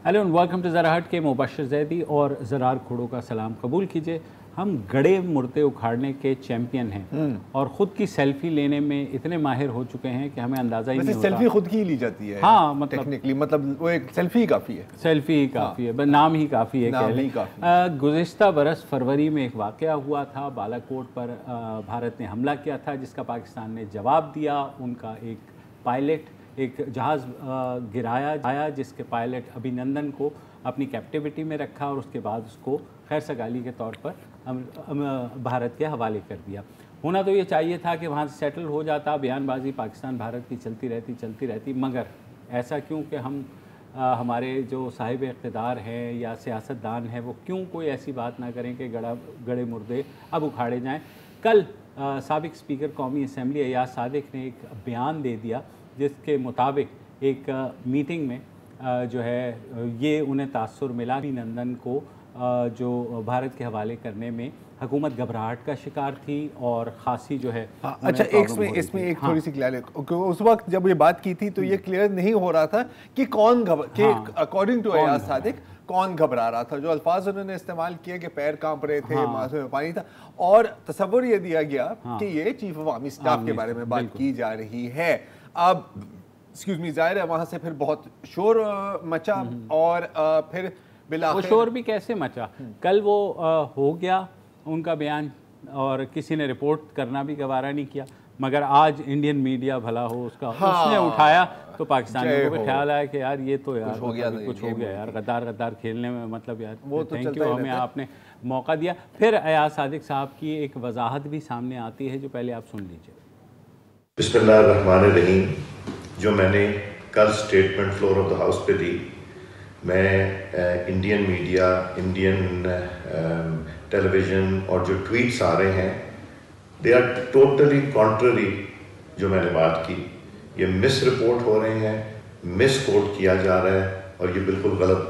Hello and welcome to ज़रा हट के मुबशर जैदी और ज़रार खोड़ो का सलाम कबूल कीजिए। हम गड़े मुर्दे उखाड़ने के चैंपियन हैं और ख़ुद की सेल्फी लेने में इतने माहिर हो चुके हैं कि हमें अंदाज़ा ही नहीं होता। सेल्फी खुद की ही ली जाती है। हाँ, मतलब टेक्निकली मतलब वो एक सेल्फी ही काफ़ी है। सेल्फी ही काफ़ी है, बस नाम ही काफ़ी है कह लें। गुज़िश्ता बरस फरवरी में एक वाक़या हुआ था, बालाकोट पर भारत ने हमला किया था जिसका पाकिस्तान ने जवाब दिया। उनका एक पायलट एक जहाज़ गिराया जिसके पायलट अभिनंदन को अपनी कैप्टिविटी में रखा और उसके बाद उसको खैर सगाली के तौर पर भारत के हवाले कर दिया। होना तो ये चाहिए था कि वहाँ से सेटल हो जाता, बयानबाजी पाकिस्तान भारत की चलती रहती, मगर ऐसा क्यों कि हम हमारे जो साहिब इक़्तिदार हैं या सियासतदान हैं वो क्यों कोई ऐसी बात ना करें कि गड़े मुर्दे अब उखाड़े जाएँ। कल साबिक़ स्पीकर कौमी असम्बली अयाज सादिक ने एक बयान दे दिया जिसके मुताबिक एक मीटिंग में जो है ये उन्हें तासुर मिला कि नंदन को जो भारत के हवाले करने में हुकूमत घबराहट का शिकार थी और खासी जो है। अच्छा, इसमें एक थोड़ी सी क्लियर, उस वक्त जब ये बात की थी तो ये क्लियर नहीं हो रहा था कि कौन अकॉर्डिंग टू अयाज सादिक कौन घबरा रहा था। जो अल्फाज उन्होंने इस्तेमाल किए कि पैर कांप रहे थे, माथे में पानी था, और तस्वुर ये दिया गया कि ये चीफ ऑफ आर्मी स्टाफ के बारे में बात की जा रही है। अब एक्सक्यूज मी, जाहिर है वहां से फिर बहुत शोर मचा और फिर वो शोर भी कैसे मचा। कल वो हो गया उनका बयान और किसी ने रिपोर्ट करना भी गवारा नहीं किया, मगर आज इंडियन मीडिया भला हो उसका उसने उठाया तो पाकिस्तानियों को भी ख्याल आया कि यार ये तो यार कुछ हो गया यार, गद्दार खेलने में, मतलब यार वो तो थैंक यू, हमें आपने मौका दिया। फिर अयाज सादिक साहब की एक वजाहत भी सामने आती है जो पहले आप सुन लीजिए। बिस्मिल्लाहिर्रहमानिर्रहीम। जो मैंने कल statement floor of the house पे दी, मैं इंडियन मीडिया, इंडियन टेलीविज़न और जो ट्वीट्स आ रहे हैं दे आर टोटली कॉन्ट्ररी। जो मैंने बात की ये मिस रिपोर्ट हो रहे हैं, मिस कोट किया जा रहा है और ये बिल्कुल गलत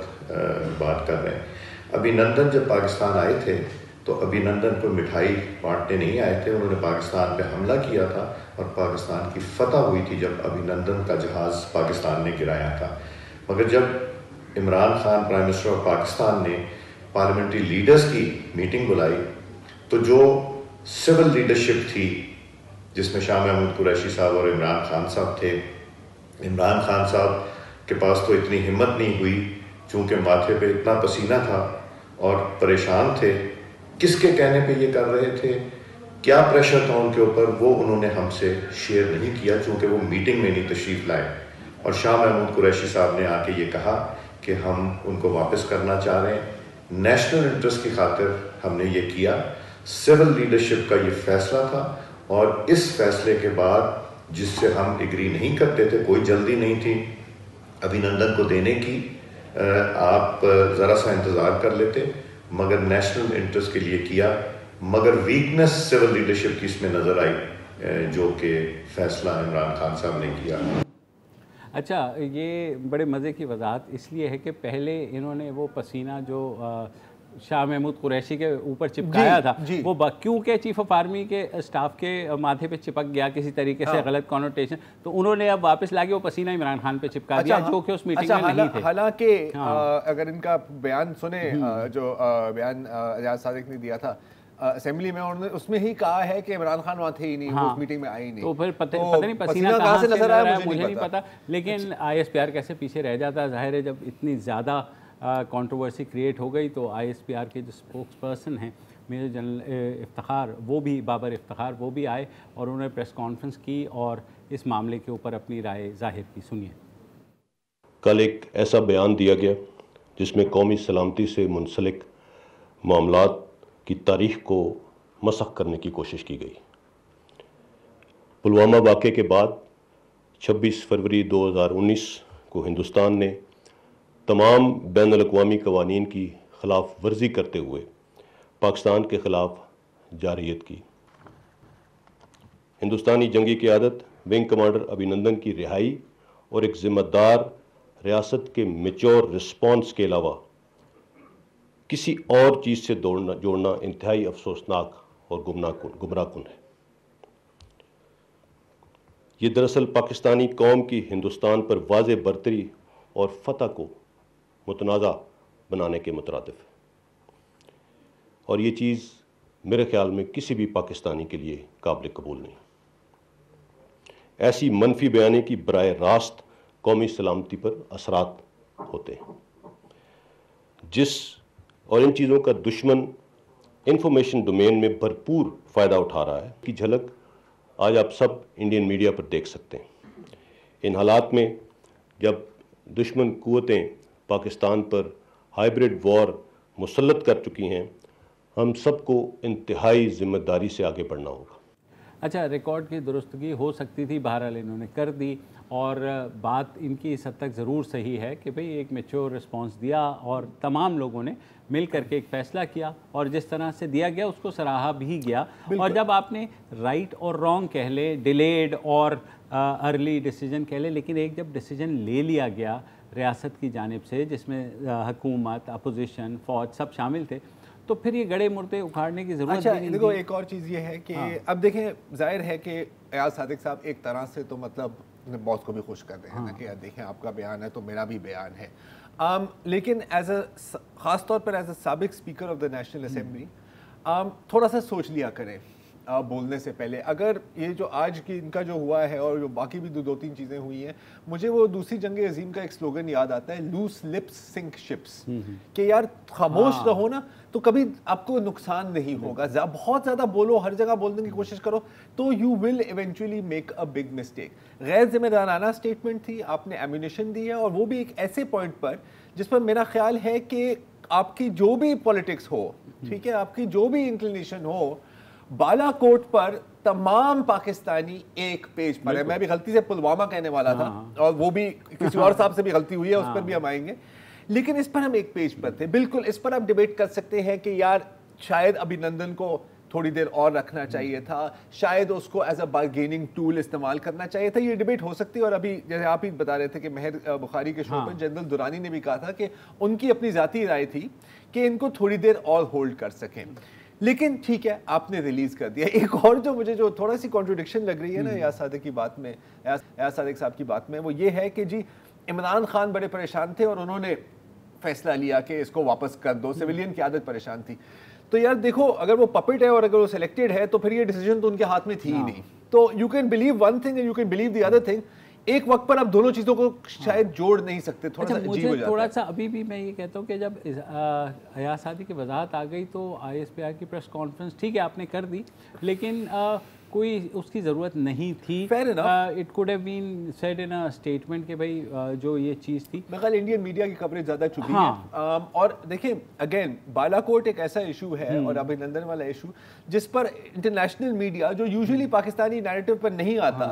बात कर रहे हैं। अभिनंदन जब पाकिस्तान आए थे तो अभिनंदन को मिठाई बांटने नहीं आए थे, उन्होंने पाकिस्तान पे हमला किया था और पाकिस्तान की फतह हुई थी जब अभिनंदन का जहाज़ पाकिस्तान ने गिराया था। मगर जब Imran Khan prime minister of Pakistan ने पार्लियामेंट्री लीडर्स की मीटिंग बुलाई तो जो सिविल लीडरशिप थी जिसमें शाह महमूद कुरैशी साहब और इमरान खान साहब थे, इमरान खान साहब के पास तो इतनी हिम्मत नहीं हुई चूँकि माथे पे इतना पसीना था और परेशान थे, किसके कहने पे ये कर रहे थे, क्या प्रेशर था उनके ऊपर, वो उन्होंने हमसे शेयर नहीं किया चूँकि वो मीटिंग में नहीं तशरीफ़ लाए। और शाह महमूद कुरैशी साहब ने आके ये कहा कि हम उनको वापस करना चाह रहे हैं, नेशनल इंटरेस्ट की खातिर हमने ये किया। सिविल लीडरशिप का ये फैसला था और इस फैसले के बाद जिससे हम एग्री नहीं करते थे, कोई जल्दी नहीं थी अभिनंदन को देने की, आप ज़रा सा इंतज़ार कर लेते, मगर नेशनल इंटरेस्ट के लिए किया। मगर वीकनेस सिविल लीडरशिप की इसमें नज़र आई जो कि फैसला इमरान खान साहब ने किया। अच्छा, ये बड़े मज़े की वजाहत इसलिए है कि पहले इन्होंने वो पसीना जो शाह महमूद कुरैशी के ऊपर चिपकाया था वो क्योंकि चीफ ऑफ आर्मी के स्टाफ के माथे पे चिपक गया किसी तरीके से, गलत कॉनोटेशन, तो उन्होंने अब वापस लाके वो पसीना इमरान खान पे चिपका दिया जो कि उस मीटिंग में नहीं थे। हालांकि अगर इनका बयान सुने जो बयान अयाज सादिक ने दिया था असेंबली में, उन्होंने उसमें ही कहा है कि इमरान खान वहाँ थे ही नहीं, उस मीटिंग में आए ही नहीं। तो फिर पता नहीं पसीना कहाँ से नजर आया मुझे नहीं पता, लेकिन ISPR कैसे पीछे रह जाता है। जाहिर है जब इतनी ज़्यादा कंट्रोवर्सी क्रिएट हो गई तो ISPR के जो स्पोक्स पर्सन हैं मेजर जनरल इफ्तिखार, वो भी बाबर इफ्तिखार, वो भी आए और उन्होंने प्रेस कॉन्फ्रेंस की और इस मामले के ऊपर अपनी राय जाहिर की। सुनिए। कल एक ऐसा बयान दिया गया जिसमें कौमी सलामती से मुंसलिक मामलात की तारीख को मसख़ करने की कोशिश की गई। पुलवामा वाक़े के बाद 26 फरवरी 2019 को हिंदुस्तान ने तमाम बैनुल-अक़वामी क़वानीन की ख़िलाफ़ वर्जी करते हुए पाकिस्तान के ख़िलाफ़ जारहियत की। हिंदुस्तानी जंगी क़यादत विंग कमांडर अभिनंदन की रिहाई और एक ज़िम्मेदार रियासत के मेच्योर रिस्पॉन्स के अलावा किसी और चीज़ से जोड़ना इंतहाई अफसोसनाक और गुमराहकुन है। ये दरअसल पाकिस्तानी कौम की हिंदुस्तान पर वाज़े बरतरी और फतह को मुतनाज़ा बनाने के मुतरादिफ है। और ये चीज़ मेरे ख्याल में किसी भी पाकिस्तानी के लिए काबिल कबूल नहीं। ऐसी मनफी बयानी की बराह रास्त कौमी सलामती पर असरात होते हैं। और इन चीज़ों का दुश्मन इंफॉर्मेशन डोमेन में भरपूर फ़ायदा उठा रहा है कि झलक आज आप सब इंडियन मीडिया पर देख सकते हैं। इन हालात में जब दुश्मन कुव्वतें पाकिस्तान पर हाइब्रिड वॉर मुसल्लत कर चुकी हैं, हम सबको इंतहाई जिम्मेदारी से आगे बढ़ना होगा। अच्छा, रिकॉर्ड की दुरुस्तगी हो सकती थी, बहरहाल इन्होंने कर दी, और बात इनकी इस हद तक ज़रूर सही है कि भाई एक मैच्योर रिस्पांस दिया और तमाम लोगों ने मिल करके एक फ़ैसला किया, और जिस तरह से दिया गया उसको सराहा भी गया। और जब आपने राइट और रॉन्ग कह ले, डिलेड और अर्ली डिसीजन कह ले, लेकिन एक जब डिसीजन ले लिया गया रियासत की जानिब से, जिसमें हुकूमत, अपोजिशन, फ़ौज सब शामिल थे, तो फिर ये गड़े मुर्दे उखाड़ने की ज़रूरत नहीं। देखो, एक और चीज़ ये है कि अब देखें, जाहिर है कि एयाज सादिक साहब एक तरह से तो मतलब बॉस को भी खुश कर रहे हैं ना कि यार देखें आपका बयान है तो मेरा भी बयान है। लेकिन ख़ास तौर पर एज अ साबिक speaker of the national assembly थोड़ा सा सोच लिया करें बोलने से पहले। अगर ये जो आज की इनका जो हुआ है और जो बाकी भी दो तीन चीज़ें हुई हैं, मुझे वो दूसरी जंग अजीम का एक स्लोगन याद आता है, लूज लिप्स सिंक शिप्स, कि यार खामोश रहो ना तो कभी आपको नुकसान नहीं होगा। बहुत ज़्यादा बोलो, हर जगह बोलने की कोशिश करो तो you will eventually make a big mistake. गैर जिम्मेदाराना स्टेटमेंट थी, आपने एम्यूनेशन दी है, और वो भी एक ऐसे पॉइंट पर जिस पर मेरा ख्याल है कि आपकी जो भी पॉलिटिक्स हो, ठीक है, आपकी जो भी इंक्लिनेशन हो, बालाकोट पर तमाम पाकिस्तानी एक पेज पर है। मैं भी गलती से पुलवामा कहने वाला था, और वो भी किसी और साहब से भी गलती हुई है, उस पर भी हम आएंगे, लेकिन इस पर हम एक पेज पर थे। बिल्कुल इस पर आप डिबेट कर सकते हैं कि यार शायद अभिनंदन को थोड़ी देर और रखना चाहिए था, शायद उसको एज अ बार्गेनिंग टूल इस्तेमाल करना चाहिए था, ये डिबेट हो सकती है। और अभी जैसे आप ही बता रहे थे कि मेहर बुखारी के शो पर जनरल दुरानी ने भी कहा था कि उनकी अपनी जाती राय थी कि इनको थोड़ी देर और होल्ड कर सकें, लेकिन ठीक है, आपने रिलीज कर दिया। एक और जो मुझे जो थोड़ा सी कॉन्ट्रोडिक्शन लग रही है ना एयाज सादिक की बात में, एयाज सादिक साहब की बात में, वो ये है कि जी इमरान खान बड़े परेशान थे और उन्होंने फैसला लिया कि इसको वापस कर दो, सिविलियन की आदत परेशान थी। तो यार देखो, अगर वो पपेट है और अगर वो सिलेक्टेड है तो फिर ये डिसीजन तो उनके हाथ में थी ही नहीं। तो you can believe one thing and you can believe the other thing. एक वक्त पर आप दोनों चीज़ों को शायद जोड़ नहीं सकते, थोड़ा सा अजीब हो जाता है। थोड़ा सा अभी भी मैं ये कहता हूँ कि जब एयाज सादिक की वजाहत आ गई तो ISPR की प्रेस कॉन्फ्रेंस ठीक है आपने कर दी, लेकिन कोई उसकी ज़रूरत नहीं थी। It could have been said in a statement कि भाई जो ये चीज़ थी। मैं कल इंडियन मीडिया की कवरेज ज़्यादा चुकी है, और देखिए अगेन बालाकोट एक ऐसा इशू है और अभिनंदन वाला इशू जिस पर इंटरनेशनल मीडिया जो यूजुअली पाकिस्तानी नैरेटिव पर नहीं आता,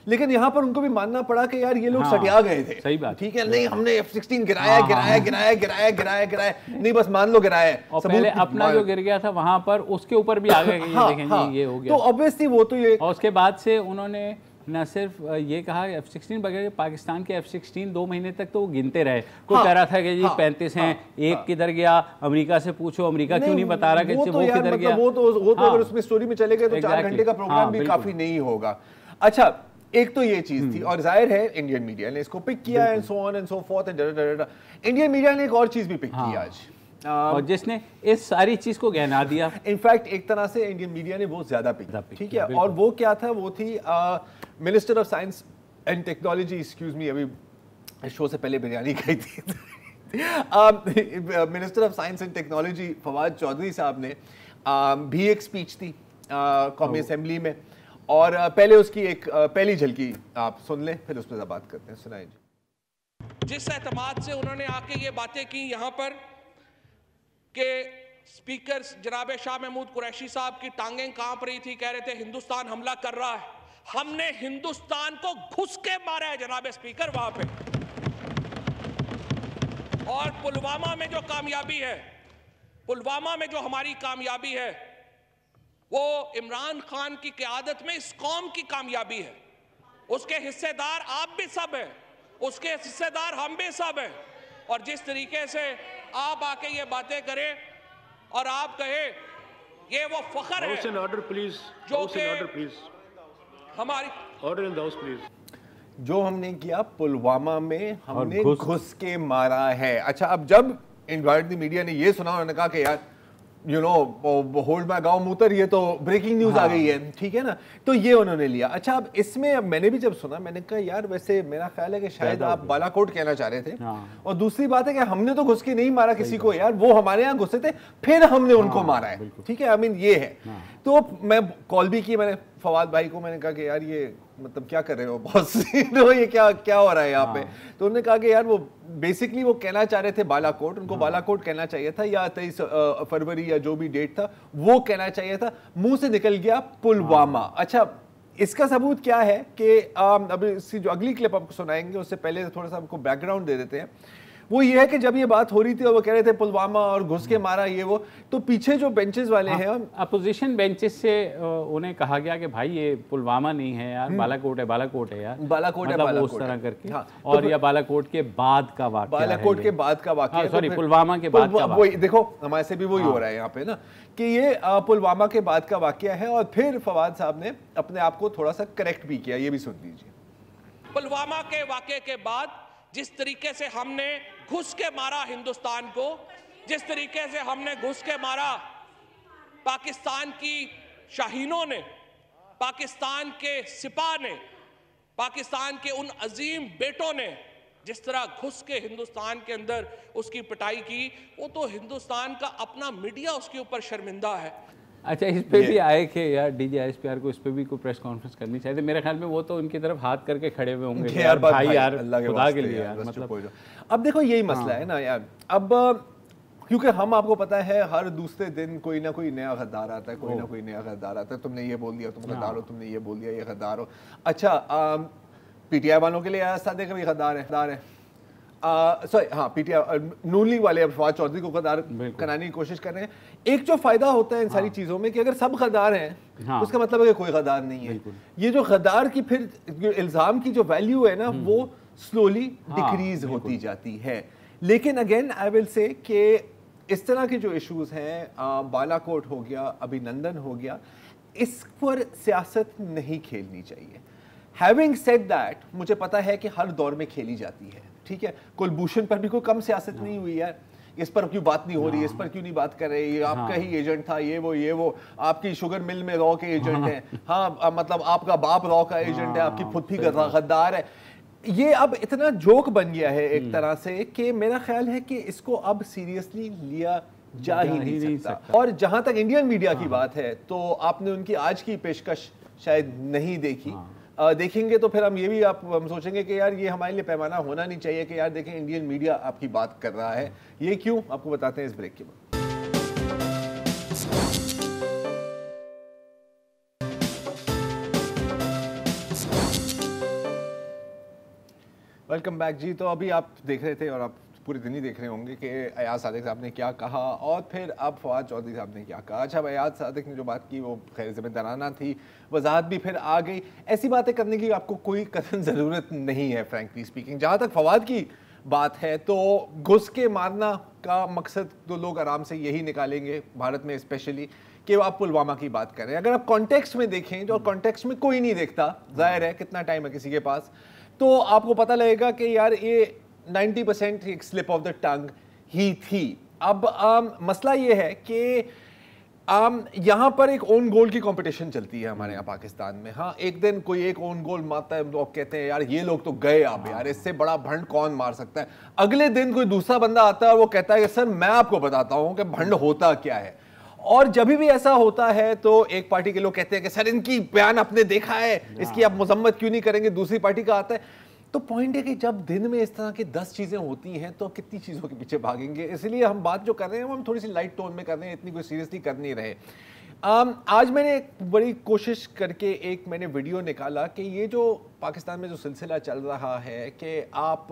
लेकिन यहाँ पर उनको भी मानना पड़ा कि यार ये लोग सटिया गए थे। सही बात, ठीक है, नहीं हमने F-16 गिराया नहीं, बस मान लो गिराया है। और पहले अपना जो गिर गया था वहां पर उसके ऊपर भी आ गए, ये हो गया। तो ऑब्वियसली वो तो ये, और उसके बाद से उन्होंने न सिर्फ ये कहा F-16 बगैर पाकिस्तान के F-16 2 महीने तक तो वो गिनते रहे। कोई कह रहा था कि जी 35 हैं, एक किधर गया, अमेरिका से पूछो, अमेरिका क्यों नहीं बता रहा कि वो किधर गया। वो तो अगर उसमें स्टोरी में चले गए तो 4 घंटे का प्रोग्राम भी काफी नहीं होगा। अच्छा, एक तो ये चीज थी, और जाहिर है इंडियन मीडिया ने इसको पिक किया and so on and so forth and Indian media ने एक और चीज भी पिक की आज, और जिसने इस सारी चीज को गहना दिया। इनफैक्ट एक तरह से इंडियन मीडिया ने वो ज्यादा पिक, ठीक है। और वो क्या था, वो थी minister of science and technology, excuse me, अभी शो से पहले बिरयानी खाई थी minister of science and technology Fawad Chaudhry साहब ने भी एक स्पीच दी कौमी असेंबली में, और पहले उसकी एक पहली झलकी आप सुन लें, फिर उस पर बात करते हैं। सुनाइए जी। जिस एतमाद से उन्होंने आके ये बातें की यहाँ पर कि स्पीकर जनाब शाह महमूद कुरैशी साहब की टांगें कांप रही थी, कह रहे थे हिंदुस्तान हमला कर रहा है। हमने हिंदुस्तान को घुस के मारा है जनाब स्पीकर वहां पे। और पुलवामा में जो कामयाबी है, पुलवामा में जो हमारी कामयाबी है, वो इमरान खान की क़यादत में इस कौम की कामयाबी है। उसके हिस्सेदार आप भी सब हैं, उसके हिस्सेदार हम भी सब हैं। और जिस तरीके से आप आके ये बातें करें और आप कहें ये वो फख्र है ऑर्डर प्लीज, जो कि हमारी order in the house please. जो हमने किया पुलवामा में, हमने घुस के मारा है। अच्छा, अब जब इनवाइट द मीडिया ने ये सुना, उन्होंने कहा कि यार यू नो होल्ड माय गाँव मूतर, ये तो ब्रेकिंग न्यूज आ गई है, ठीक है ना, तो ये उन्होंने लिया। अच्छा, अब इसमें अब मैंने भी जब सुना, मैंने कहा यार वैसे मेरा ख्याल है कि शायद आप बालाकोट कहना चाह रहे थे, और दूसरी बात है कि हमने तो घुस के नहीं मारा किसी को यार, वो हमारे यहाँ घुसे थे फिर हमने उनको मारा है, ठीक है, आई मीन ये है। तो मैं कॉल भी की मैंने फवाद भाई को, मैंने कहा कि यार ये मतलब क्या कर रहे हो बॉस, तो ये क्या हो रहा है यहाँ पे। तो उन्होंने कहा कि यार वो बेसिकली वो कहना चाह रहे थे बालाकोट, उनको बालाकोट कहना चाहिए था, या 23 फरवरी या जो भी डेट था वो कहना चाहिए था, मुंह से निकल गया पुलवामा। अच्छा, इसका सबूत क्या है कि अभी इसकी जो अगली क्लिप आपको सुनाएंगे उससे पहले थोड़ा सा आपको बैकग्राउंड दे देते हैं। वो ये है कि जब ये बात हो रही थी और वो कह रहे थे पुलवामा और घुस के मारा ये वो, तो पीछे जो बेंचेस वाले हैं, अपोजिशन बेंचेस से उन्हें कहा गया कि भाई ये पुलवामा नहीं है यार, बालाकोट है यार, बालाकोट है, मतलब उस तरह करके। और या बालाकोट के बाद का वाकया, बालाकोट के बाद का वाकया, सॉरी पुलवामा के बाद का वाकया। देखो हमारे से भी वही हो रहा है यहाँ पे ना, कि ये पुलवामा के बाद का वाकया है। और फिर फवाद साहब ने अपने आप को थोड़ा सा करेक्ट भी किया, ये भी सुन लीजिए। पुलवामा के वाकये के बाद जिस तरीके से हमने घुस के मारा हिंदुस्तान को, जिस तरीके से हमने घुस के मारा पाकिस्तान की शाहीनों ने, पाकिस्तान के सिपाह ने, पाकिस्तान के उन अजीम बेटों ने जिस तरह घुस के हिंदुस्तान के अंदर उसकी पिटाई की, वो तो हिंदुस्तान का अपना मीडिया उसके ऊपर शर्मिंदा है। अच्छा, इस पे भी आए कि यार DGISPR को इस पे भी कोई प्रेस कॉन्फ्रेंस करनी चाहिए। मेरे ख्याल में वो तो उनकी तरफ हाथ करके खड़े हुए होंगे यार भाई यार खुदा के लिए यार, मतलब अब देखो यही मसला है ना यार। अब क्योंकि हम, आपको पता है, हर दूसरे दिन कोई ना कोई नया गद्दार आता है, कोई ना कोई नया गद्दार आता है, तुमने ये बोल दिया तुम गद्दार हो, तुमने ये बोल दिया ये गद्दार हो। अच्छा, PTI वालों के लिए आया था, देखो ये गद्दार है, सॉरी हाँ, PTI नून लीग वाले अब फवाद चौधरी को गद्दार कराने की कोशिश कर रहे हैं। एक जो फायदा होता है इन सारी चीजों में कि अगर सब गद्दार हैं, तो उसका मतलब है कि कोई गद्दार नहीं है। ये जो गद्दार की फिर जो इल्जाम की जो वैल्यू है ना, वो स्लोली डिक्रीज होती जाती है। लेकिन अगेन आई विल से कि इस तरह के जो इश्यूज हैं, बालाकोट हो गया, अभिनंदन हो गया, इस पर सियासत नहीं खेलनी चाहिए। हैविंग सेड दैट, मुझे पता है कि हर दौर में खेली जाती है, ठीक है। कुलभूषण पर भी कोई कम सियासत नहीं हुई है, इस पर क्यों बात नहीं हो रही है, इस पर क्यों नहीं बात कर रहे, ये आपका ही एजेंट था, ये वो आपकी शुगर मिल में रॉ के एजेंट है, हाँ मतलब आपका बाप रॉ का एजेंट है, आपकी फुफी गद्दार है। ये अब इतना जोक बन गया है एक तरह से कि मेरा ख्याल है कि इसको अब सीरियसली लिया जा ही नहीं सकता। और जहां तक इंडियन मीडिया की बात है, तो आपने उनकी आज की पेशकश शायद नहीं देखी, देखेंगे तो फिर हम ये भी हम सोचेंगे कि यार ये हमारे लिए पैमाना होना नहीं चाहिए कि यार देखें इंडियन मीडिया आपकी बात कर रहा है। ये क्यों, आपको बताते हैं इस ब्रेक के बाद। वेलकम बैक जी। तो अभी आप देख रहे थे और आप पूरे दिन ही देख रहे होंगे कि अयाज सादिक साहब ने क्या कहा और फिर अब फवाद चौधरी साहब ने क्या कहा। अच्छा, अयाज सादिक ने जो बात की वो खैर ज़िम्मेदाराना थी, वजाहत भी फिर आ गई। ऐसी बातें करने की आपको कोई कतई ज़रूरत नहीं है फ्रैंकली स्पीकिंग। जहाँ तक फवाद की बात है तो घुस के मारना का मकसद तो लोग आराम से यही निकालेंगे भारत में स्पेशली कि आप पुलवामा की बात करें। अगर आप कॉन्टेक्स्ट में देखें, जो कॉन्टेक्स्ट में कोई नहीं देखता, जाहिर है कितना टाइम है किसी के पास, तो आपको पता लगेगा कि यार ये 90% एक स्लिप ऑफ द टंग ही थी। अब मसला ये है कि यहाँ पर एक ओन गोल की कंपटीशन चलती है हमारे यहाँ पाकिस्तान में। हाँ, एक दिन कोई एक ओन गोल मारता है, लोग कहते हैं यार ये लोग तो गए, अब यार इससे बड़ा भंड कौन मार सकता है। अगले दिन कोई दूसरा बंदा आता है और वो कहता है कि सर मैं आपको बताता हूँ कि भंड होता क्या है। और जब भी ऐसा होता है तो एक पार्टी के लोग कहते हैं कि सर इनकी बयान आपने देखा है, इसकी आप मजम्मत क्यों नहीं करेंगे। दूसरी पार्टी का आता है। तो पॉइंट है कि जब दिन में इस तरह की 10 चीज़ें होती हैं तो कितनी चीज़ों के पीछे भागेंगे। इसलिए हम बात जो कर रहे हैं वो हम थोड़ी सी लाइट टोन में कर रहे हैं, इतनी कोई सीरियसली कर नहीं रहे। आज मैंने एक बड़ी कोशिश करके एक मैंने वीडियो निकाला कि ये जो पाकिस्तान में जो सिलसिला चल रहा है कि आप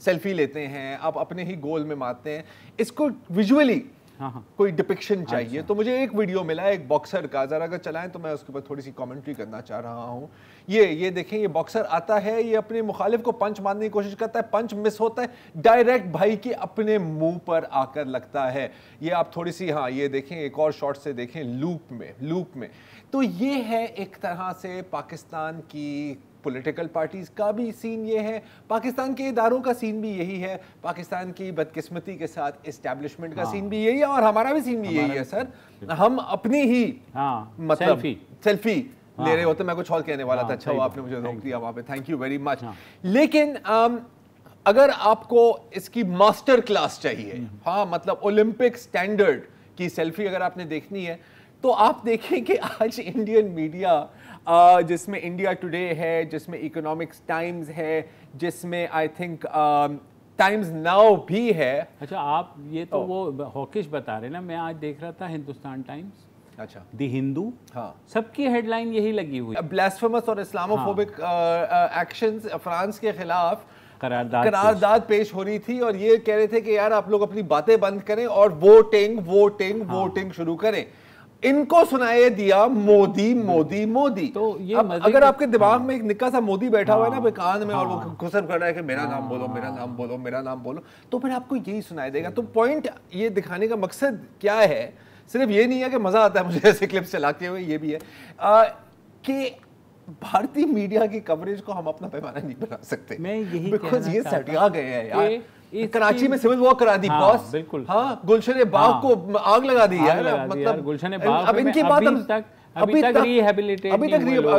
सेल्फी लेते हैं, आप अपने ही गोल में मारते हैं, इसको विजुअली कोई डिपिक्शन चाहिए। तो मुझे एक वीडियो मिला एक बॉक्सर का, जरा अगर चलाएं तो मैं उसके ऊपर थोड़ी सी कमेंट्री करना चाह रहा हूँ। ये देखें, ये बॉक्सर आता है, ये अपने मुखालिफ को पंच मारने की कोशिश करता है, पंच मिस होता है, डायरेक्ट भाई के अपने मुंह पर आकर लगता है। ये आप थोड़ी सी, हाँ ये देखें, एक और शॉट से देखें, लूप में। तो ये है एक तरह से पाकिस्तान की पॉलिटिकल पार्टीज का भी सीन ये है, पाकिस्तान के इदारों का सीन भी यही है, पाकिस्तान की बदकिस्मती के साथ एस्टैब्लिशमेंट का सीन भी यही है, और हमारा भी सीन भी यही है सर। हम अपनी ही मतलब सेल्फी ले रहे होते। मैं कुछ और कहने वाला था, अच्छा वो आपने मुझे रोक दिया वहां पे, थैंक यू वेरी मच। लेकिन अगर आपको इसकी मास्टर क्लास चाहिए, हाँ मतलब ओलंपिक स्टैंडर्ड की सेल्फी अगर आपने देखनी है, तो आप देखें कि आज इंडियन मीडिया जिसमें इंडिया टुडे है, जिसमें इकोनॉमिक्स टाइम्स है, जिसमें आई थिंक टाइम्स नाउ भी है। अच्छा, आप ये तो वो हॉकिश बता रहे ना, मैं आज देख रहा था हिंदुस्तान टाइम्स, अच्छा द हिंदू, हाँ सबकी हेडलाइन यही लगी हुई, ब्लास्फेमस और इस्लामोफोबिक एक्शंस फ्रांस के खिलाफ करारदाद पेश हो रही थी, और ये कह रहे थे कि यार आप लोग अपनी बातें बंद करें और वोटिंग शुरू करें। इनको सुनाए दिया मोदी मोदी मोदी। तो ये अब अगर आपके दिमाग में एक निक्का सा मोदी बैठा हुआ है ना कान में, और वो घुसर कर रहा है कि मेरा नाम बोलो, मेरा नाम बोलो, मेरा नाम बोलो, तो फिर आपको यही सुनाई देगा। तो पॉइंट ये दिखाने का मकसद क्या है, सिर्फ ये नहीं है कि मजा आता है मुझे ऐसे क्लिप्स चलाते हुए, ये भी है कि भारतीय मीडिया की कवरेज को हम अपना पैमाना नहीं बना सकते। मैं यही बिकॉज़ ये सटिया गए हैं यार। कराची में सिविल वॉर करा दी बॉस, बिल्कुल हाँ, गुलशन बाग को आग लगा दी यार, मतलब गुलशन बाग अब इनकी बात अभी तक रिहैबिलिटेट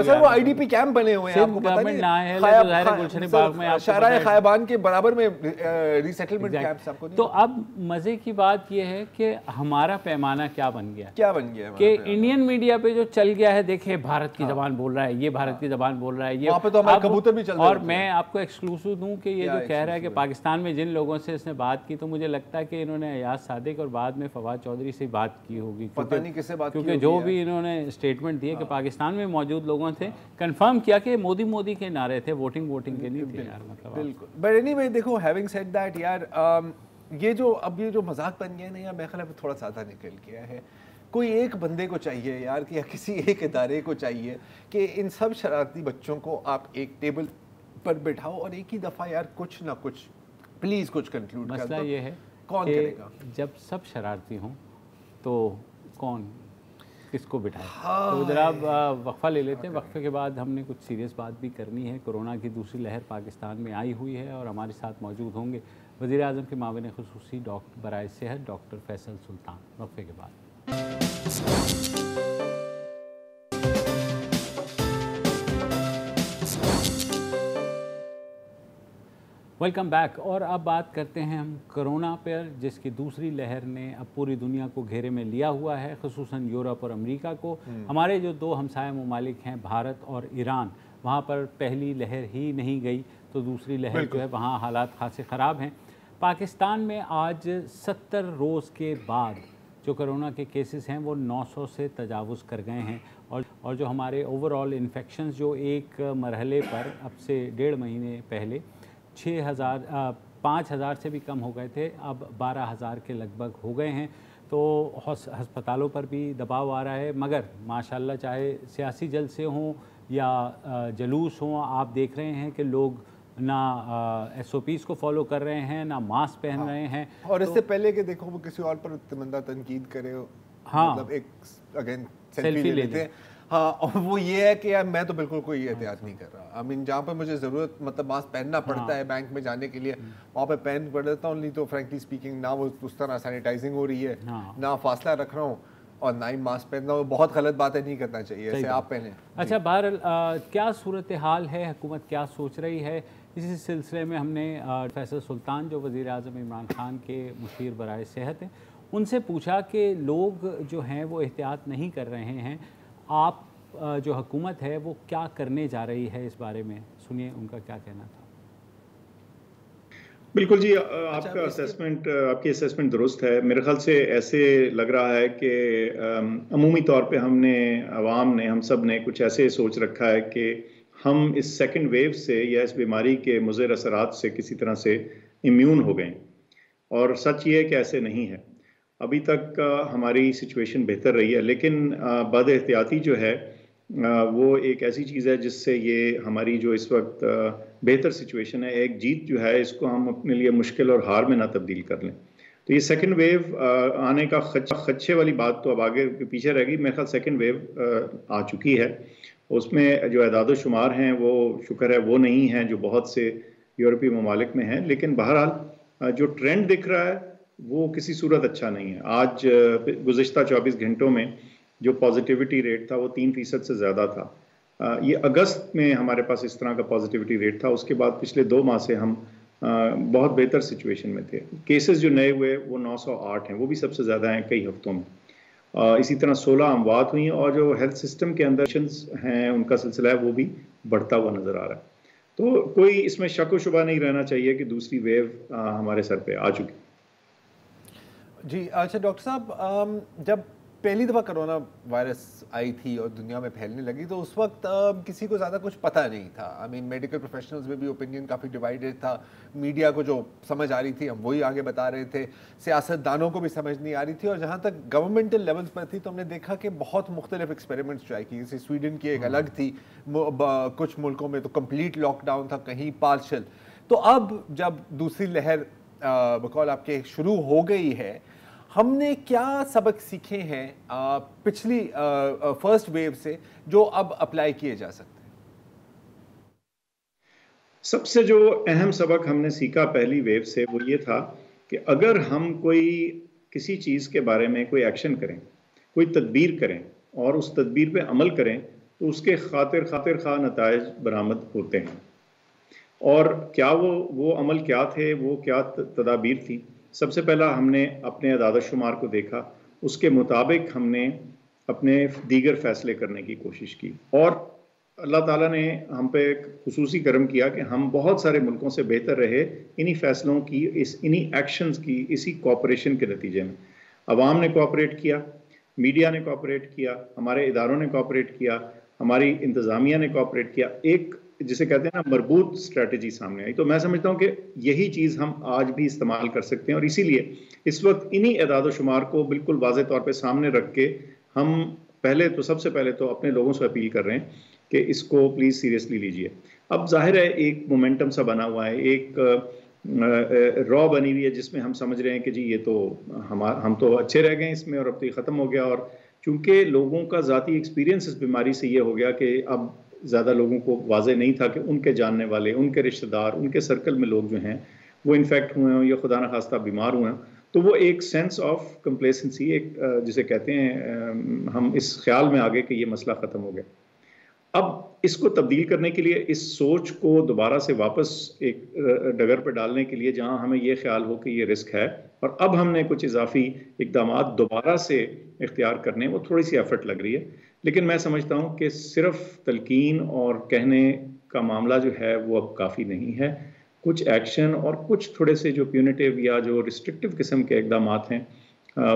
सर वो आईडीपी कैंप बने हुए हैं, आपको पता नहीं, शाहराए खैबान के बराबर में रीसेटलमेंट कैंप्स आपको नहीं। तो अब मजे की बात ये है कि हमारा पैमाना क्या बन गया कि इंडियन मीडिया पे जो चल गया है, देखे भारत की जबान बोल रहा है, ये भारत की जबान बोल रहा है, ये वहाँ पे तो हमारे कबूतर भी चल रहे हैं। और मैं आपको एक्सक्लूसिव दूं कि ये जो कह रहा है कि पाकिस्तान में जिन लोगों से इसने बात की, तो मुझे लगता है कि इन्होंने अयाज सादिक और बाद में फवाद चौधरी से बात की होगी, पता नहीं किससे बात, क्योंकि जो भी इन्होंने स्टेटमेंट दिए कि पाकिस्तान में मौजूद लोगों थे कंफर्म किया कि मोदी मोदी के नारे थे, वोटिंग के नहीं थे यार, मतलब बिल्कुल। बट एनीवे देखो, हैविंग सेड दैट यार, ये जो मजाक बन गया ना यार, मेरे ख्याल में थोड़ा ज़्यादा निकल गया है। कोई एक बंदे को चाहिए यार, कि या किसी एक इदारे को चाहिए कि इन सब शरारती बच्चों को आप एक टेबल पर बिठाओ और एक ही दफ़ा यार कुछ ना कुछ प्लीज़ कुछ कंक्लूड कर दो। मसला ये है कौन करेगा जब सब शरारती हों, तो कौन किसको बिठाए। तो जरा वक्फा ले लेते हैं, वक्फे के बाद हमने कुछ सीरियस बात भी करनी है। कोरोना की दूसरी लहर पाकिस्तान में आई हुई है और हमारे साथ मौजूद होंगे वज़ीर आज़म के माविन ख़ुसूसी डॉक्टर बराए सेहत डॉक्टर फैसल सुल्तान। वक्फे के बाद वेलकम बैक। और अब बात करते हैं हम कोरोना पर, जिसकी दूसरी लहर ने अब पूरी दुनिया को घेरे में लिया हुआ है, ख़ुसूसन यूरोप और अमेरिका को। हमारे जो दो हमसाया ममालिक हैं भारत और ईरान, वहाँ पर पहली लहर ही नहीं गई, तो दूसरी लहर जो है वहाँ हालात खासे ख़राब हैं। पाकिस्तान में आज 70 रोज़ के बाद जो कोरोना के केसेस हैं वो 900 से तजावुज़ कर गए हैं, और जो हमारे ओवरऑल इन्फेक्शंस जो एक मरहले पर अब से 1.5 महीने पहले 5,000 से भी कम हो गए थे, अब 12,000 के लगभग हो गए हैं। तो अस्पतालों पर भी दबाव आ रहा है, मगर माशाल्लाह चाहे सियासी जलसे हों या जलूस हों, आप देख रहे हैं कि लोग ना SOPs को फॉलो कर रहे हैं, ना मास्क पहन रहे हैं। और इससे पहले कि देखो वो किसी और पर तमन्ना तनकीद करे, हाँ मतलब एक अगेन सेल्फी ले लेते हैं, हाँ, और वो ये है कि यार मैं तो बिल्कुल कोई एहतियात नहीं कर रहा। आई मीन जहाँ पर मुझे ज़रूरत, मतलब मास्क पहनना पड़ता है बैंक में जाने के लिए, वहाँ पे पहन पड़ देता हूँ, नहीं तो फ्रैंकली स्पीकिंग ना वो उस तरह सैनिटाइजिंग हो रही है, ना फासला रख रहा हूँ, और ना ही मास्क पहनना। वो बहुत गलत बात है, नहीं करना चाहिए, ऐसे आप पहने। अच्छा, बहरहाल क्या सूरत हाल है, हुकूमत क्या सोच रही है, इसी सिलसिले में हमने फैसल सुल्तान जो वज़ीर आज़म इमरान खान के मुशीर बराए सेहत हैं, उनसे पूछा कि लोग जो हैं वो एहतियात नहीं कर रहे हैं, आप जो हुकूमत है वो क्या करने जा रही है इस बारे में, सुनिए उनका क्या कहना था। बिल्कुल जी, आपका असेसमेंट, आपकी असेसमेंट दुरुस्त है। मेरे ख्याल से ऐसे लग रहा है कि अमूमी तौर पे हमने, अवाम ने, हम सब ने कुछ ऐसे सोच रखा है कि हम इस सेकंड वेव से या इस बीमारी के मुज़र असरात से किसी तरह से इम्यून हो गए, और सच ये है कि ऐसे नहीं है। अभी तक हमारी सिचुएशन बेहतर रही है, लेकिन बदएहतियाती जो है वो एक ऐसी चीज़ है जिससे ये हमारी जो इस वक्त बेहतर सिचुएशन है, एक जीत जो है, इसको हम अपने लिए मुश्किल और हार में ना तब्दील कर लें। तो ये सेकंड वेव आने का खदशे वाली बात तो अब आगे पीछे रहेगी। मेरे ख्याल सेकंड वेव आ चुकी है, उसमें जो एदाद शुमार हैं वो शुक्र है वो नहीं हैं जो बहुत से यूरोपीय ममालिक में हैं, लेकिन बहरहाल जो ट्रेंड दिख रहा है वो किसी सूरत अच्छा नहीं है। आज गुज़िश्ता 24 घंटों में जो पॉजिटिविटी रेट था वो 3% से ज़्यादा था। ये अगस्त में हमारे पास इस तरह का पॉजिटिविटी रेट था। उसके बाद पिछले 2 माह से हम बहुत बेहतर सिचुएशन में थे। केसेस जो नए हुए वो 908 हैं, वो भी सबसे ज़्यादा हैं कई हफ्तों में। इसी तरह 16 अमवात हुई और जो हेल्थ सिस्टम के अंदर हैं उनका सिलसिला है वो भी बढ़ता हुआ नज़र आ रहा है। तो कोई इसमें शक व शुबा नहीं रहना चाहिए कि दूसरी वेव हमारे सर पे आ चुकी। जी अच्छा डॉक्टर साहब, जब पहली दफ़ा कोरोना वायरस आई थी और दुनिया में फैलने लगी तो उस वक्त किसी को ज़्यादा कुछ पता नहीं था। आई मीन मेडिकल प्रोफेशनल्स में भी ओपिनियन काफ़ी डिवाइडेड था। मीडिया को जो समझ आ रही थी हम वही आगे बता रहे थे, सियासतदानों को भी समझ नहीं आ रही थी, और जहाँ तक गवर्नमेंटल लेवल्स पर थी तो हमने देखा कि बहुत मुख्तलिफ एक्सपेरिमेंट्स ट्राई किए। जैसे स्वीडन की एक अलग थी, कुछ मुल्कों में तो कम्प्लीट लॉकडाउन था, कहीं पार्शल। तो अब जब दूसरी लहर बकौल आपके शुरू हो गई है, हमने क्या सबक सीखे हैं पिछली फर्स्ट वेव से जो अब अप्लाई किए जा सकते हैं? सबसे जो अहम सबक हमने सीखा पहली वेव से वो ये था कि अगर हम किसी चीज़ के बारे में कोई एक्शन करें, कोई तदबीर करें और उस तदबीर पे अमल करें तो उसके खातिर खा नताइज बरामद होते हैं। और क्या वो अमल क्या थे, वो क्या तदाबीर थी? सबसे पहला हमने अपने अदाद शुमार को देखा, उसके मुताबिक हमने अपने दीगर फ़ैसले करने की कोशिश की और अल्लाह ताला ने हम पे एक खुसूसी करम किया कि हम बहुत सारे मुल्कों से बेहतर रहे इन्हीं फ़ैसलों की, इन्हीं एक्शंस की, इसी कोऑपरेशन के नतीजे में। अवाम ने कोऑपरेट किया, मीडिया ने कोऑपरेट किया, हमारे इदारों ने कोऑपरेट किया, हमारी इंतज़ामिया ने कोऑपरेट किया, एक जिसे कहते हैं ना मरबूत स्ट्रैटेजी सामने आई। तो मैं समझता हूँ कि यही चीज़ हम आज भी इस्तेमाल कर सकते हैं और इसीलिए इस वक्त इन्हीं एदाद शुमार को बिल्कुल वाज़े तौर पे सामने रख के हम सबसे पहले तो अपने लोगों से अपील कर रहे हैं कि इसको प्लीज़ सीरियसली लीजिए। अब जाहिर है एक मोमेंटम सा बना हुआ है, एक रॉ बनी हुई है जिसमें हम समझ रहे हैं कि जी ये तो हम तो अच्छे रह गए इसमें और अब तो ये ख़त्म हो गया। और चूँकि लोगों का ज़ाती एक्सपीरियंस इस बीमारी से ये हो गया कि अब ज़्यादा लोगों को वाज़े नहीं था कि उनके जानने वाले, उनके रिश्तेदार, उनके सर्कल में लोग जो हैं वो इन्फेक्ट हुए हों या खुदा न खास्ता बीमार हुए हों, तो वो एक सेंस ऑफ कंप्लेसेंसी, एक जिसे कहते हैं हम इस ख्याल में आ गए कि ये मसला ख़त्म हो गया। अब इसको तब्दील करने के लिए, इस सोच को दोबारा से वापस एक डगर पर डालने के लिए जहां हमें ये ख्याल हो कि ये रिस्क है और अब हमने कुछ इजाफी इक़दामात दोबारा से इख्तियार करने, वो थोड़ी सी एफर्ट लग रही है। लेकिन मैं समझता हूँ कि सिर्फ तलकीन और कहने का मामला जो है वो अब काफ़ी नहीं है। कुछ एक्शन और कुछ थोड़े से जो प्यूनिटिव या जो रिस्ट्रिक्टिव किस्म के इक़दामात हैं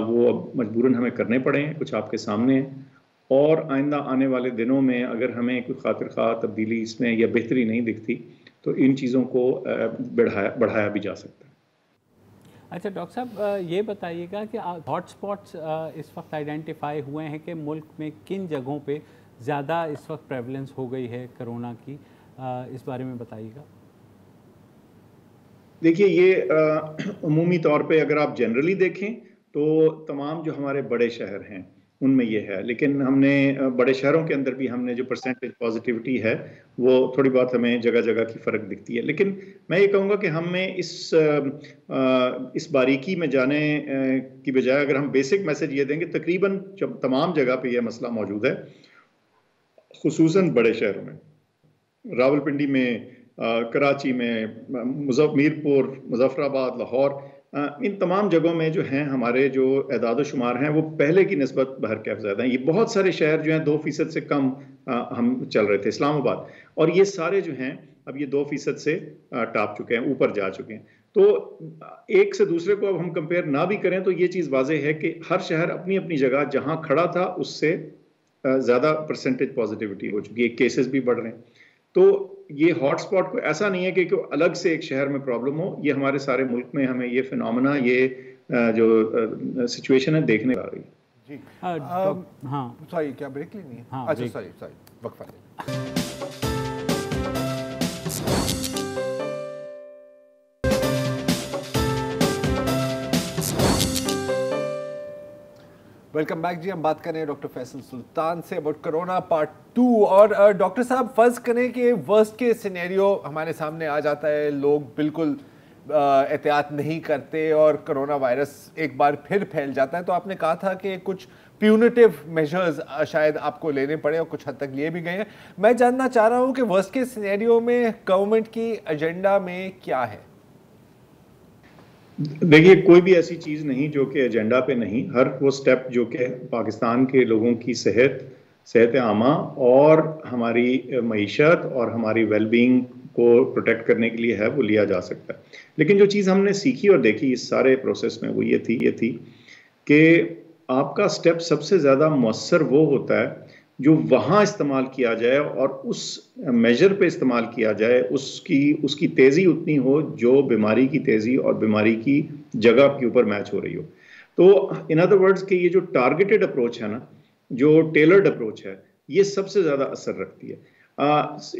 वो अब मजबूरन हमें करने पड़े हैं, कुछ आपके सामने हैं। और आइंदा आने वाले दिनों में अगर हमें कोई खातिर खा तब्दीली इसमें या बेहतरी नहीं दिखती तो इन चीज़ों को बढ़ाया भी जा सकता है। अच्छा डॉक्टर साहब, ये बताइएगा कि हॉटस्पॉट्स इस वक्त आइडेंटिफाई हुए हैं कि मुल्क में किन जगहों पे ज़्यादा इस वक्त प्रेवलेंस हो गई है कोरोना की, इस बारे में बताइएगा। देखिए ये उमूमी तौर पे अगर आप जनरली देखें तो तमाम जो हमारे बड़े शहर हैं उनमें ये है, लेकिन हमने बड़े शहरों के अंदर भी हमने जो परसेंटेज पॉजिटिविटी है वो थोड़ी बहुत हमें जगह जगह की फ़र्क दिखती है। लेकिन मैं ये कहूँगा कि हमें इस बारीकी में जाने की बजाय अगर हम बेसिक मैसेज ये देंगे, तकरीबन तमाम जगह पे ये मसला मौजूद है, खुसूसन बड़े शहरों में, रावलपिंडी में, कराची में, मीरपुर, मुजफ्फराबाद, लाहौर, इन तमाम जगहों में जो हैं हमारे जो एदाद शुमार हैं वो पहले की निस्बत बहरकैफ ज़्यादा हैं। ये बहुत सारे शहर जो हैं 2% से कम हम चल रहे थे, इस्लामाबाद, और ये सारे जो हैं अब ये 2% से टाप चुके हैं, ऊपर जा चुके हैं। तो एक से दूसरे को अब हम कंपेयर ना भी करें तो ये चीज़ वाज़ेह है कि हर शहर अपनी अपनी जगह जहाँ खड़ा था उससे ज़्यादा परसेंटेज पॉजिटिविटी हो चुकी है, केसेस भी बढ़ रहे हैं। तो ये हॉटस्पॉट को ऐसा नहीं है कि अलग से एक शहर में प्रॉब्लम हो, ये हमारे सारे मुल्क में हमें ये फिनोमेना, ये जो सिचुएशन है देखने आ रही है। जी हाँ सॉरी, क्या ब्रेक लेनी है? हाँ, अच्छा सॉरी वक्फा ले। वेलकम बैक जी। हम बात कर रहे हैं doctor Faisal Sultan say about corona part 2। और डॉक्टर साहब, फर्ज करें कि वर्स्ट के सिनेरियो हमारे सामने आ जाता है, लोग बिल्कुल एहतियात नहीं करते और कोरोना वायरस एक बार फिर फैल जाता है, तो आपने कहा था कि कुछ प्यूनिटिव मेजर्स शायद आपको लेने पड़े और कुछ हद तक लिए भी गए हैं। मैं जानना चाह रहा हूं कि वर्स्ट के सिनेरियो में गवर्नमेंट की एजेंडा में क्या है? देखिए, कोई भी ऐसी चीज़ नहीं जो कि एजेंडा पे नहीं, हर वो स्टेप जो कि पाकिस्तान के लोगों की सेहत आमा और हमारी मईशत और हमारी वेलबींग को प्रोटेक्ट करने के लिए है, वो लिया जा सकता है। लेकिन जो चीज़ हमने सीखी और देखी इस सारे प्रोसेस में वो ये थी कि आपका स्टेप सबसे ज़्यादा मौसर वो होता है जो वहाँ इस्तेमाल किया जाए और उस मेजर पे इस्तेमाल किया जाए, उसकी तेज़ी उतनी हो जो बीमारी की तेज़ी और बीमारी की जगह के ऊपर मैच हो रही हो। तो इन अदर वर्ड्स कि ये जो टारगेटेड अप्रोच है ना, जो टेलर्ड अप्रोच है, ये सबसे ज़्यादा असर रखती है।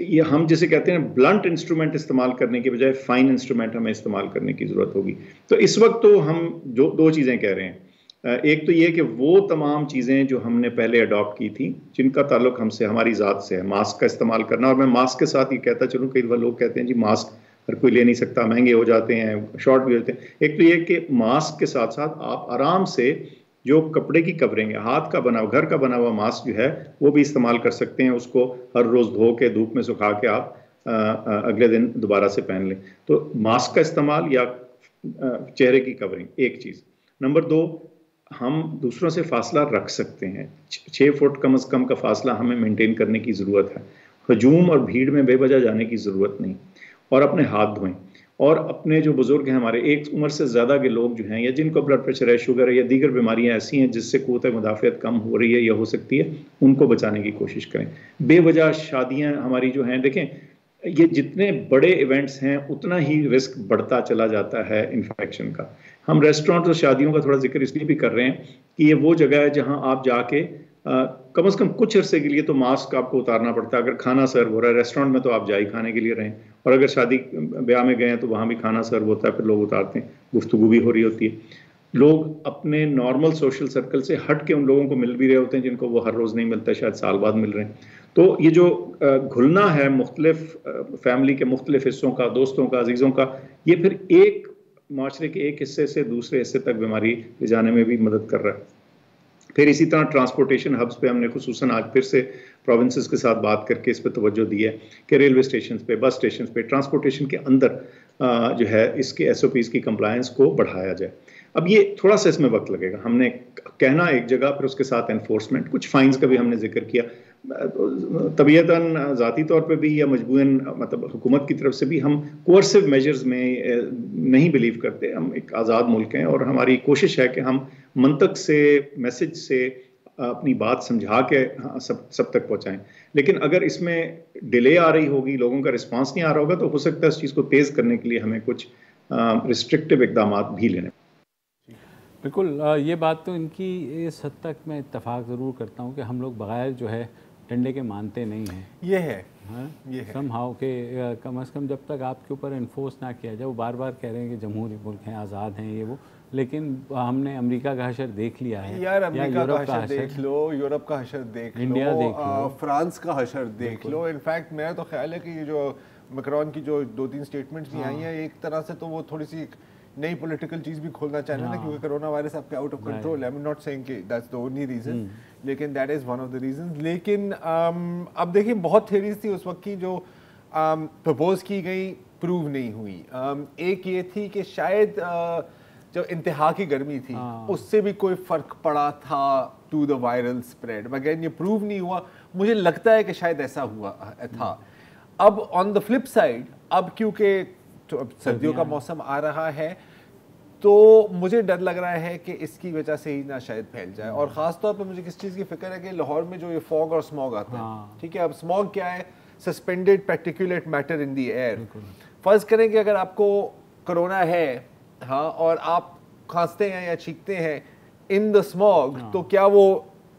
ये हम जिसे कहते हैं ब्लंट इंस्ट्रूमेंट इस्तेमाल करने के बजाय फाइन इंस्ट्रूमेंट हमें इस्तेमाल करने की ज़रूरत होगी। तो इस वक्त तो हम जो दो चीज़ें कह रहे हैं, एक तो ये कि वो तमाम चीज़ें जो हमने पहले अडॉप्ट की थी जिनका ताल्लुक हमसे, हमारी ज़ात से है, मास्क का इस्तेमाल करना। और मैं मास्क के साथ ये कहता चलूँ, कई बार लोग कहते हैं जी मास्क हर कोई ले नहीं सकता, महंगे हो जाते हैं, शॉर्ट भी होते हैं। एक तो ये कि मास्क के साथ साथ आप आराम से जो कपड़े की कवरिंग है, हाथ का बना घर का बना हुआ मास्क जो है वो भी इस्तेमाल कर सकते हैं। उसको हर रोज़ धो के धूप में सुखा के आप अगले दिन दोबारा से पहन लें। तो मास्क का इस्तेमाल या चेहरे की कवरिंग एक चीज़। नंबर 2, हम दूसरों से फासला रख सकते हैं। 6 फुट कम से कम का फासला हमें मेंटेन करने की ज़रूरत है। हजूम और भीड़ में बेवजह जाने की ज़रूरत नहीं। और अपने हाथ धोएं। और अपने जो बुज़ुर्ग हैं, हमारे एक उम्र से ज़्यादा के लोग जो हैं, या जिनको ब्लड प्रेशर है, शुगर है, या दीगर बीमारियां ऐसी हैं जिससे क़ुव्वत मुदाफ़ियत कम हो रही है या हो सकती है, उनको बचाने की कोशिश करें। बेवजह शादियाँ हमारी जो हैं, देखें ये जितने बड़े इवेंट्स हैं उतना ही रिस्क बढ़ता चला जाता है इन्फेक्शन का। हम रेस्टोरेंट और शादियों का थोड़ा जिक्र इसलिए भी कर रहे हैं कि ये वो जगह है जहां आप जाके कम से कम कुछ अरसे के लिए तो मास्क आपको उतारना पड़ता है। अगर खाना सर्व हो रहा है रेस्टोरेंट में तो आप जाए खाने के लिए रहें, और अगर शादी ब्याह में गए हैं तो वहाँ भी खाना सर्व होता है, फिर लोग उतारते हैं, गुफ्तगू भी हो रही होती है। लोग अपने नॉर्मल सोशल सर्कल से हट के उन लोगों को मिल भी रहे होते हैं जिनको वो हर रोज़ नहीं मिलता, शायद साल बाद मिल रहे हैं। तो ये जो घुलना है मुख्तलिफ फैमिली के मुख्तलिफ हिस्सों का, दोस्तों का, अजीज़ों का, ये फिर एक माशरे के एक हिस्से से दूसरे हिस्से तक बीमारी ले जाने में भी मदद कर रहा है। फिर इसी तरह ट्रांसपोर्टेशन हब्स पे हमने खुसूसन आज फिर से प्रोविंसेस के साथ बात करके इस पे तवज्जो दी है कि रेलवे स्टेशन पे, बस स्टेशन पे, ट्रांसपोर्टेशन के अंदर जो है इसके SOPs की कंप्लायंस को बढ़ाया जाए। अब ये थोड़ा सा इसमें वक्त लगेगा, हमने कहना एक जगह, फिर उसके साथ एनफोर्समेंट, कुछ फाइन्स का भी हमने जिक्र किया। तबीयतन ज़ाती तौर पे भी या मजबूरन मतलब हुकूमत की तरफ से भी हम कोर्सिव मेजर्स में नहीं बिलीव करते। हम एक आज़ाद मुल्क हैं और हमारी कोशिश है कि हम मंतक से, मैसेज से अपनी बात समझा के सब तक पहुँचाएँ। लेकिन अगर इसमें डिले आ रही होगी, लोगों का रिस्पांस नहीं आ रहा होगा, तो हो सकता है इस चीज़ को तेज़ करने के लिए हमें कुछ रिस्ट्रिक्टिव इकदाम भी लेने। बिल्कुल, ये बात तो इनकी इस हद तक मैं इत्तफाक ज़रूर करता हूँ कि हम लोग बग़ैर जो है डंडे के मानते नहीं हैं। ये है, हाँ, ये है समहाउ के कम से कम जब तक आपके ऊपर इन्फोर्स ना किया जाए। वो बार बार कह रहे हैं कि जमहूरी मुल्क हैं, आज़ाद हैं, ये वो, लेकिन हमने अमेरिका का हशर देख लिया है यार। अमेरिका का हशर देख लो, यूरोप का हशर देख लो, इंडिया देख लो, फ्रांस का हशर देख लो। इनफैक्ट मेरा तो ख्याल है कि ये जो मैक्रोन की जो 2-3 स्टेटमेंट्स भी आई हैं, एक तरह से तो वो थोड़ी सी नई पॉलिटिकल चीज़ भी खोलना चाह रहे हैं ना, क्योंकि कोरोना वायरस आपके आउट ऑफ कंट्रोल है। आई एम नॉट सेइंग कि दैट्स द ओनली रीज़न, लेकिन that is one of the reasons. लेकिन अब देखिए, बहुत थ्योरीज थी उस वक्त की जो प्रपोज की गई, प्रूव नहीं हुई। एक ये थी कि शायद जो इंतहा की गर्मी थी उससे भी कोई फ़र्क पड़ा था to the viral spread. Again ये प्रूव नहीं हुआ, मुझे लगता है कि शायद ऐसा हुआ था। अब ऑन द फ्लिप साइड, अब क्योंकि तो अब सर्दियों का मौसम आ रहा है, तो मुझे डर लग रहा है कि इसकी वजह से ही ना शायद फैल जाए। और ख़ास तौर पर मुझे किस चीज़ की फिक्र है कि लाहौर में जो ये फॉग और स्मॉग आता है, ठीक है, अब स्मॉग क्या है? Suspended particulate matter in the air. फर्ज करें कि अगर आपको कोरोना है, हाँ, और आप खांसते हैं या छींकते हैं इन द स्मॉग, तो क्या वो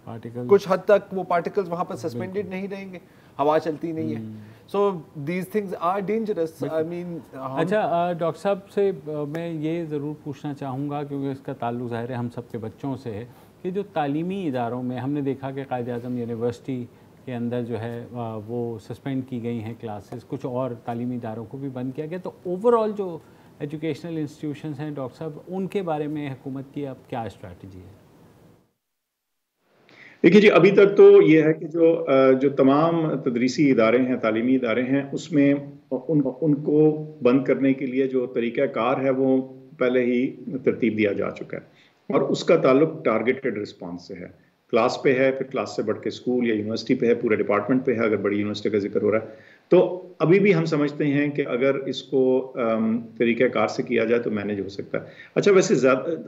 कुछ हद तक वो पार्टिकल्स वहाँ पर सस्पेंडेड नहीं रहेंगे? हवा चलती नहीं है। So these things are dangerous. I mean, अच्छा, डॉक्टर साहब से मैं ये ज़रूर पूछना चाहूँगा, क्योंकि इसका ताल्लुक़ ज़ाहिर है हम सब के बच्चों से है, कि जो तालीमी इदारों में हमने देखा कि कायद-ए-आज़म यूनिवर्सिटी के अंदर जो है वो सस्पेंड की गई हैं क्लासेस, कुछ और तालीमी इदारों को भी बंद किया गया। तो ओवरऑल जो एजुकेशनल इंस्टीट्यूशंस हैं डॉक्टर साहब, उनके बारे में हुकूमत की अब क्या स्ट्रैटेजी है? देखिए जी, अभी तक तो ये है कि जो तमाम तदरीसी इदारे हैं, तालीमी इदारे हैं, उसमें उनको बंद करने के लिए जो तरीक़ाकार है वो पहले ही तरतीब दिया जा चुका है और उसका ताल्लुक टारगेटेड रिस्पांस से है। क्लास पे है, फिर क्लास से बढ़ के स्कूल या यूनिवर्सिटी पे है, पूरे डिपार्टमेंट पे है अगर बड़ी यूनिवर्सिटी का जिक्र हो रहा है। तो अभी भी हम समझते हैं कि अगर इसको तरीक़ाकार से किया जाए तो मैनेज हो सकता है। अच्छा, वैसे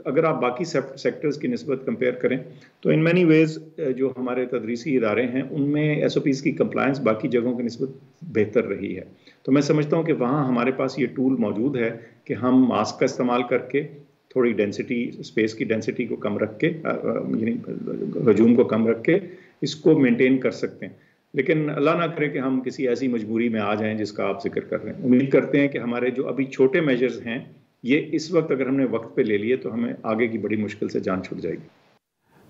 अगर आप बाकी सेक्टर्स की निस्बत कंपेयर करें तो इन मैनी वेज़ जो हमारे तदरीसी इदारे हैं उनमें SOPs की कंप्लायंस बाकी जगहों की निस्बत बेहतर रही है। तो मैं समझता हूँ कि वहाँ हमारे पास ये टूल मौजूद है कि हम मास्क का इस्तेमाल करके थोड़ी डेंसिटी, स्पेस की डेंसिटी को कम रख के, यानी हजूम को कम रख के इसको मेंटेन कर सकते हैं। लेकिन अल्लाह ना करे कि हम किसी ऐसी मजबूरी में आ जाएं जिसका आप जिक्र कर रहे हैं। उम्मीद करते हैं कि हमारे जो अभी छोटे मेजर्स हैं ये इस वक्त अगर हमने वक्त पे ले लिए तो हमें आगे की बड़ी मुश्किल से जान छूट जाएगी।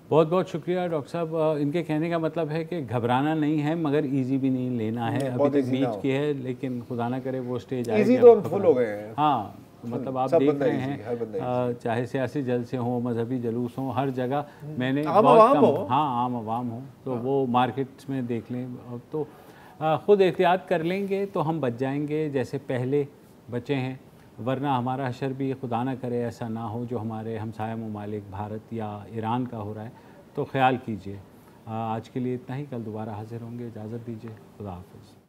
बहुत बहुत शुक्रिया डॉक्टर साहब। इनके कहने का मतलब है कि घबराना नहीं है मगर इजी भी नहीं लेना है। अभी तक बीच की है लेकिन खुदा ना करे वो स्टेज आए। इजी तो हम फुल हो गए हैं। हाँ, मतलब आप देख रहे हैं चाहे सियासी जलसे हों, मजहबी जलूस हों, हर जगह मैंने बहुत कम, हाँ आम आवाम हो तो वो मार्केट्स में देख लें तो ख़ुद एहतियात कर लेंगे तो हम बच जाएंगे जैसे पहले बचे हैं, वरना हमारा हशर भी खुदा ना करे ऐसा ना हो जो हमारे हमसाया ममालिक भारत या ईरान का हो रहा है। तो ख्याल कीजिए। आज के लिए इतना ही, कल दोबारा हाजिर होंगे। इजाज़त दीजिए, खुदा हाफ़िज़।